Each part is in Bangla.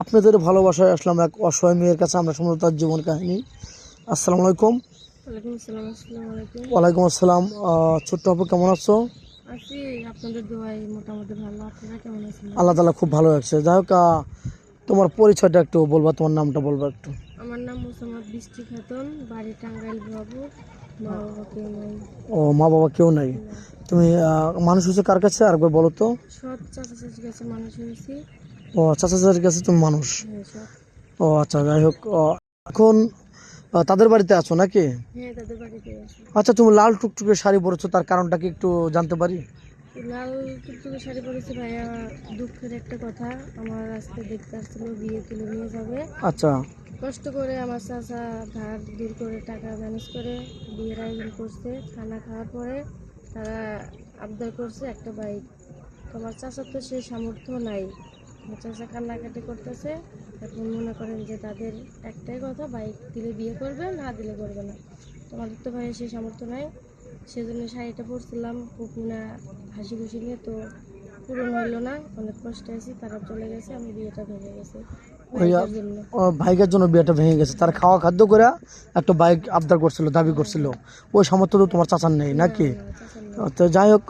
আপনাদের ভালোবাসায় আসলাম এক অসহায় মেয়ের কাছে, আমরা শুনবো তার জীবন কাহিনী। আসসালামু আলাইকুম। ওয়ালাইকুম আসসালাম। আসসালামু আলাইকুম। ওয়ালাইকুম আসসালাম। ছোট্ট আপু, কেমন আছো? আছি আপনাদের দোয়ায় মোটামুটি ভালো। আপনারা কেমন আছেন? আল্লাহ তাআলা খুব ভালো লাগছে। যাই হোক, তোমার পরিচয়টা একটু বলবা, তোমার নামটা বলবা একটু। আমার নাম মোসাম্মদ বৃষ্টি খাতুন, বাড়ি টাঙ্গাইল বাবু। মা বাবা কেউ নাই। ও, মা বাবা কেউ নাই। না। তুমি মানুষ হয়েছে কার কাছে আরেকবার বলো তো? সৎ চাচা চাচির কাছে মানুষ হয়েছি। ও, চাচা চাচির কাছে তুমি মানুষ। হ্যাঁ সৎ। ও আচ্ছা, যাই হোক, এখন তাদের বাড়িতে আছো নাকি? হ্যাঁ তাদের বাড়িতে আছি। আচ্ছা, তুমি লাল টুকটুকে শাড়ি পরেছো, তার কারণটা কি একটু জানতে পারি? লাল টুকটুকে শাড়ি পরেছি ভাইয়া, দুঃখের একটা কথা। আমার আজকে দেখতে আসছিল, বিয়ে তুলে নিয়ে যাবে। আচ্ছা। কষ্ট করে আমার চাচা ধার দূর করে টাকা ম্যানেজ করে বিয়ের আয়োজন করছে। খানা খাওয়ার পরে তারা আবদার করছে একটা বাইক। তোমার চাচার তো সে সামর্থ্য নাই। আমার চাচা কান্নাকাটি করতেছে। এখন মনে করেন যে তাদের একটাই কথা, বাইক দিলে বিয়ে করবে, না দিলে করবে না। তোমাদের তো ভাই সে সামর্থ্য নাই। সেজন্য শাড়িটা পরছিলাম খুব না হাসি খুশি নিয়ে, তো পূরণ হইলো না। অনেক কষ্টে আছি, তারা চলে গেছে, আমি বিয়েটা ভেঙে গেছে ওই বাইকের জন্য। বাইকের জন্য বিয়েটা ভেঙে গেছে, তার খাওয়া খাদ্য করে একটা বাইক আবদার করছিল, দাবি করছিল। ওই সামর্থ্য তো তোমার চাচার নেই না নাকি? না চাচা নেই। তো যাই হোক,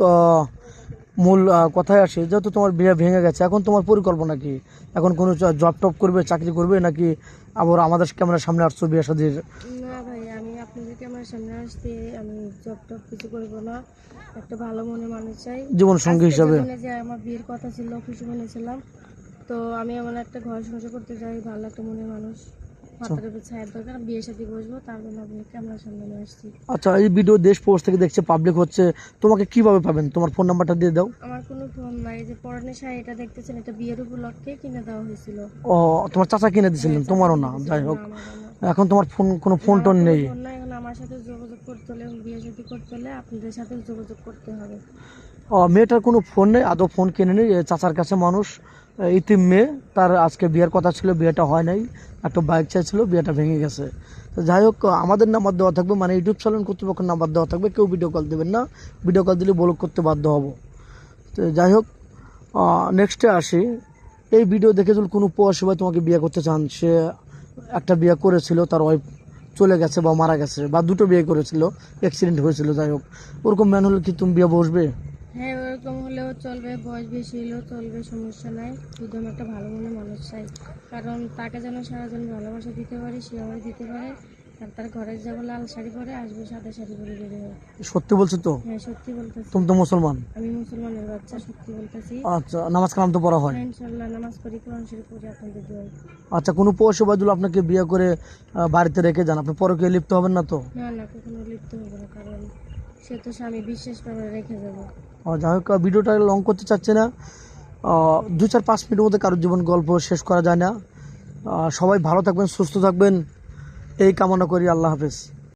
মূল কথায় আসি, যেহেতু তোমার বিয়ে ভেঙে গেছে, এখন তোমার পরিকল্পনা কি? এখন কোনো জব টপ করবে, চাকরি করবে, নাকি আবার আমাদের ক্যামেরার সামনে আসছো বিয়ে শাদীর? না ভাই, আমি আপনাদেরকে আমার সামনে আসতে আমি জব টপ কিছু করবো না। একটা ভালো মনে মানুষ চাই জীবন সঙ্গী আজকে, হিসাবে? যেখানে যে আমার বিয়ের কথা ছিল খুশি মনেছিলাম। তো আমি এমন একটা ঘর সংসার করতে চাই, ভালো একটা মনের মানুষ, মাথার উপর ছায়ার দরকার। বিয়ের সাথে বসবো, তার জন্য আপনাকে ক্যামেরার সামনে নিয়ে আসছি। আচ্ছা, এই ভিডিও দেশ পোস্ট থেকে দেখছে, পাবলিক হচ্ছে, তোমাকে কিভাবে পাবেন? তোমার ফোন নাম্বারটা দিয়ে দাও। আমার কোনো ফোন নাই। যে পরনে শাড়িটা দেখতেছেন, এটা বিয়ের উপলক্ষে কিনে দেওয়া হয়েছিল। ও, তোমার চাচা কিনে হ্যাঁ দিয়েছিলেন, চাচা তোমারও কিনে না? দিয়েছিল। যাই না হোক, আমারও না। এখন তোমার ফোন, কোনো না, ফোন আমার টোন কোনো নেই? ফোন নাই। এখন আমার সাথে যোগাযোগ করতে হলে, বিয়ে সাথে করতে হলে আপনাদের সাথে যোগাযোগ করতে হবে। মেয়েটার কোনো ফোন নেই, আদৌ ফোন কিনে নেই। চাচার কাছে মানুষ, ইতিম মেয়ে, তার আজকে বিয়ের কথা ছিল, বিয়েটা হয় নাই। একটা বাইক চাইছিল, বিয়েটা ভেঙে গেছে। তো যাই হোক, আমাদের নাম্বার দেওয়া থাকবে, মানে ইউটিউব চ্যানেল কর্তৃপক্ষের নাম্বার দেওয়া থাকবে। কেউ ভিডিও কল দেবেন না, ভিডিও কল দিলে ব্লক করতে বাধ্য হব। তো যাই হোক, নেক্সটে আসি। এই ভিডিও দেখে যদি কোনো প্রবাসী ভাই তোমাকে বিয়ে করতে চান, সে একটা বিয়ে করেছিল, তার ওয়াইফ চলে গেছে বা মারা গেছে, বা দুটো বিয়ে করেছিল, অ্যাক্সিডেন্ট হয়েছিল, যাই হোক, ওরকম ম্যান হলে কি তুমি বিয়ে বসবে? হ্যাঁ ওরকম হলেও চলবে, বয়স বেশি হলেও চলবে, সমস্যা নাই। শুধু আমি একটা ভালো মনে মানুষ চাই। কারণ তাকে যেন সারাজন ভালোবাসা দিতে পারি, সে আমার দিতে পারে। আর তার ঘরে যাবো লাল শাড়ি পরে, আসবো সাদা শাড়ি পরে বেরিয়ে হবে। সত্যি বলছো তো? হ্যাঁ সত্যি বলতেছি। তুমি তো মুসলমান। আমি মুসলমানের বাচ্চা, সত্যি বলতেছি। আচ্ছা, নামাজ কালাম তো পড়া হয়? হ্যাঁ ইনশাল্লাহ নামাজ পড়ি, কোরআন শরীফ পড়ি আপনাদের দোয়ায়। আচ্ছা, কোনো প্রবাসী ভাই যদি আপনাকে বিয়ে করে বাড়িতে রেখে যান, আপনি পরকে লিপ্ত হবেন না তো? না না, কখনো লিপ্ত হবো না, কারণ সে তো স্বামী, বিশ্বাস করে রেখে যাবো। যাই হোক, ভিডিওটা লং করতে চাচ্ছি না। 2-4-5 মিনিটের মধ্যে কারোর জীবন গল্প শেষ করা যায় না। সবাই ভালো থাকবেন, সুস্থ থাকবেন, এই কামনা করি। আল্লাহ হাফেজ।